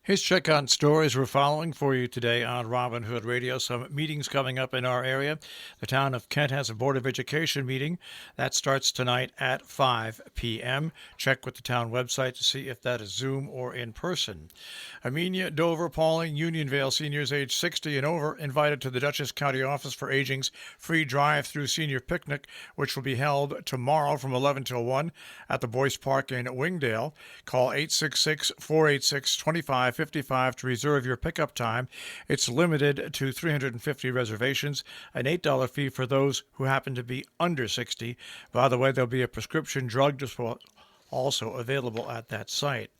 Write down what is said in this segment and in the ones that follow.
His check on stories we're following for you today on Robin Hood Radio. Some meetings coming up in our area. The town of Kent has a Board of Education meeting. That starts tonight at 5 p.m. Check with the town website to see if that is Zoom or in person. Amenia, Dover, Pauling, Unionvale seniors age 60 and over invited to the Dutchess County Office for Aging's free drive-through senior picnic, which will be held tomorrow from 11 till 1 at the Boyce Park in Wingdale. Call 866-486-2555 to reserve your pickup time. It's limited to 350 reservations, an $8 fee for those who happen to be under 60. By the way, there'll be a prescription drug disposal also available at that site.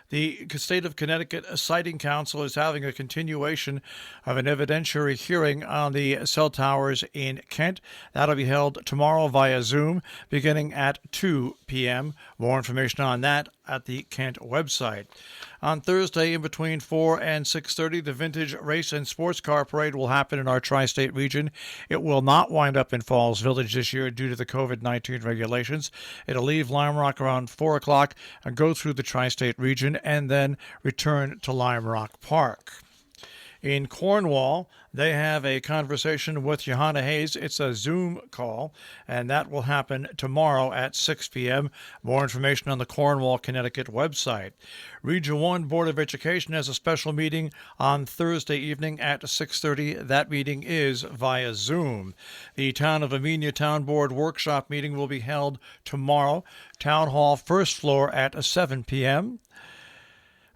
The State of Connecticut Siting Council is having a continuation of an evidentiary hearing on the cell towers in Kent. That'll be held tomorrow via Zoom beginning at 2 p.m. More information on that at the Kent website. On Thursday, in between 4 and 6:30, the Vintage Race and Sports Car Parade will happen in our tri-state region. It will not wind up in Falls Village this year due to the COVID-19 regulations. It'll leave Lime Rock around 4 o'clock and go through the tri-state region and then return to Lime Rock Park. In Cornwall, they have a conversation with Johanna Hayes. It's a Zoom call, and that will happen tomorrow at 6 p.m. More information on the Cornwall, Connecticut website. Region 1 Board of Education has a special meeting on Thursday evening at 6:30. That meeting is via Zoom. The Town of Amenia Town Board Workshop meeting will be held tomorrow. Town Hall, first floor at 7 p.m.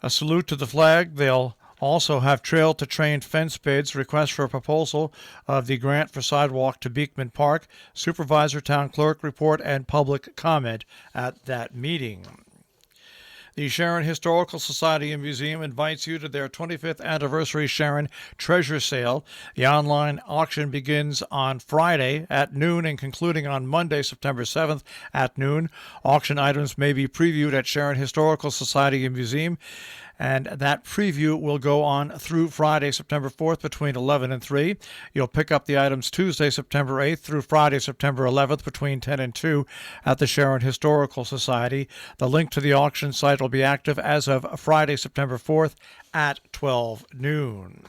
A salute to the flag. They'll also have trail to train fence bids, request for a proposal of the grant for sidewalk to Beekman Park, supervisor, town clerk report, and public comment at that meeting. The Sharon Historical Society and Museum invites you to their 25th anniversary Sharon Treasure Sale. The online auction begins on Friday at noon and concluding on Monday, September 7th at noon. Auction items may be previewed at Sharon Historical Society and Museum, and that preview will go on through Friday, September 4th between 11 and 3. You'll pick up the items Tuesday, September 8th through Friday, September 11th between 10 and 2 at the Sharon Historical Society. The link to the auction site will be active as of Friday, September 4th at 12 noon.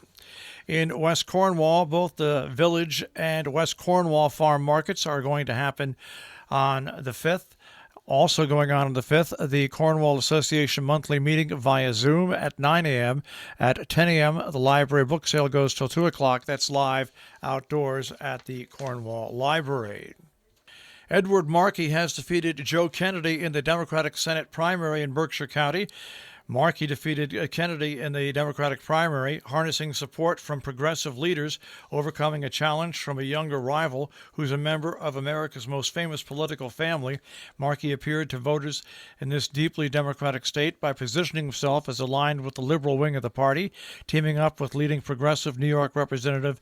In West Cornwall, both the Village and West Cornwall farm markets are going to happen on the 5th. Also going on the 5th, the Cornwall Association monthly meeting via Zoom at 9 a.m. At 10 a.m., the library book sale goes till 2 o'clock. That's live outdoors at the Cornwall Library. Edward Markey has defeated Joe Kennedy in the Democratic Senate primary in Berkshire County. Markey defeated Kennedy in the Democratic primary, harnessing support from progressive leaders, overcoming a challenge from a younger rival who's a member of America's most famous political family. Markey appeared to voters in this deeply Democratic state by positioning himself as aligned with the liberal wing of the party, teaming up with leading progressive New York Representative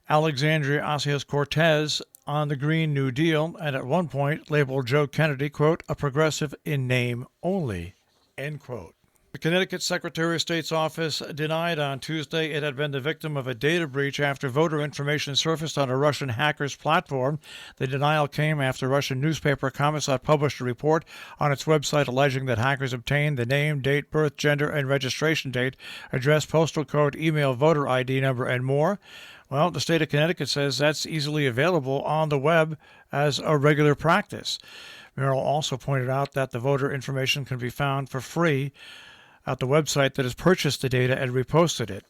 Alexandria Ocasio-Cortez on the Green New Deal, and at one point labeled Joe Kennedy, quote, a progressive in name only, end quote. The Connecticut Secretary of State's office denied on Tuesday it had been the victim of a data breach after voter information surfaced on a Russian hacker's platform. The denial came after Russian newspaper Kommersant published a report on its website alleging that hackers obtained the name, date, birth, gender, and registration date, address, postal code, email, voter ID number, and more. Well, the state of Connecticut says that's easily available on the web as a regular practice. Merrill also pointed out that the voter information can be found for free at the website that has purchased the data and reposted it.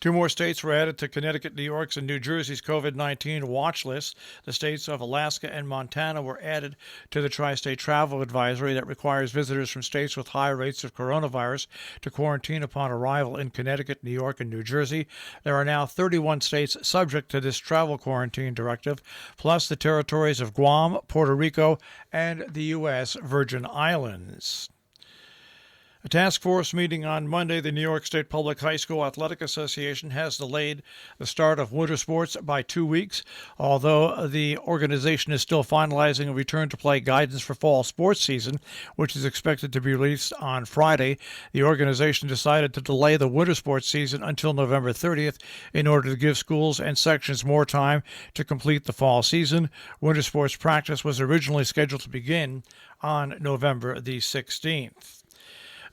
2 more states were added to Connecticut, New York's, and New Jersey's COVID-19 watch list. The states of Alaska and Montana were added to the tri-state travel advisory that requires visitors from states with high rates of coronavirus to quarantine upon arrival in Connecticut, New York, and New Jersey. There are now 31 states subject to this travel quarantine directive, plus the territories of Guam, Puerto Rico, and the U.S. Virgin Islands. A task force meeting on Monday, the New York State Public High School Athletic Association has delayed the start of winter sports by 2 weeks. Although the organization is still finalizing a return-to-play guidance for fall sports season, which is expected to be released on Friday, the organization decided to delay the winter sports season until November 30th in order to give schools and sections more time to complete the fall season. Winter sports practice was originally scheduled to begin on November the 16th.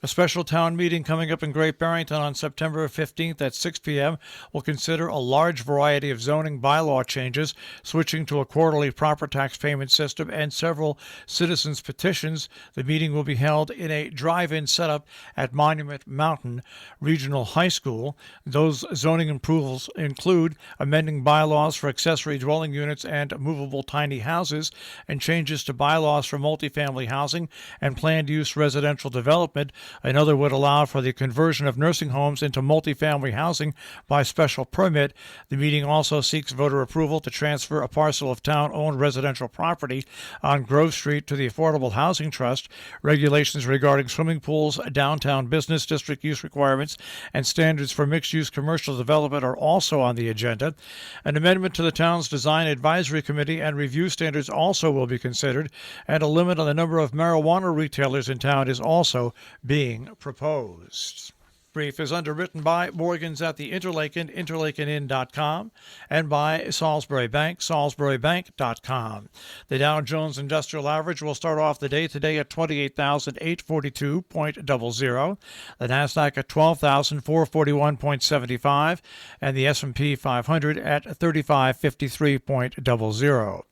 A special town meeting coming up in Great Barrington on September 15th at 6 p.m. will consider a large variety of zoning bylaw changes, switching to a quarterly proper tax payment system, and several citizens' petitions. The meeting will be held in a drive-in setup at Monument Mountain Regional High School. Those zoning approvals include amending bylaws for accessory dwelling units and movable tiny houses, and changes to bylaws for multifamily housing and planned use residential development. Another would allow for the conversion of nursing homes into multifamily housing by special permit. The meeting also seeks voter approval to transfer a parcel of town-owned residential property on Grove Street to the Affordable Housing Trust. Regulations regarding swimming pools, downtown business district use requirements, and standards for mixed-use commercial development are also on the agenda. An amendment to the town's Design Advisory Committee and review standards also will be considered, and a limit on the number of marijuana retailers in town is also being proposed. Brief is underwritten by Morgans at the Interlaken, interlakenin.com, and by Salisbury Bank, salisburybank.com. The Dow Jones Industrial Average will start off the day today at 28,842.00, the Nasdaq at 12,441.75, and the S&P 500 at 3553.00.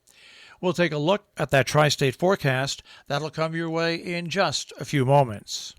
We'll take a look at that tri-state forecast. That'll come your way in just a few moments.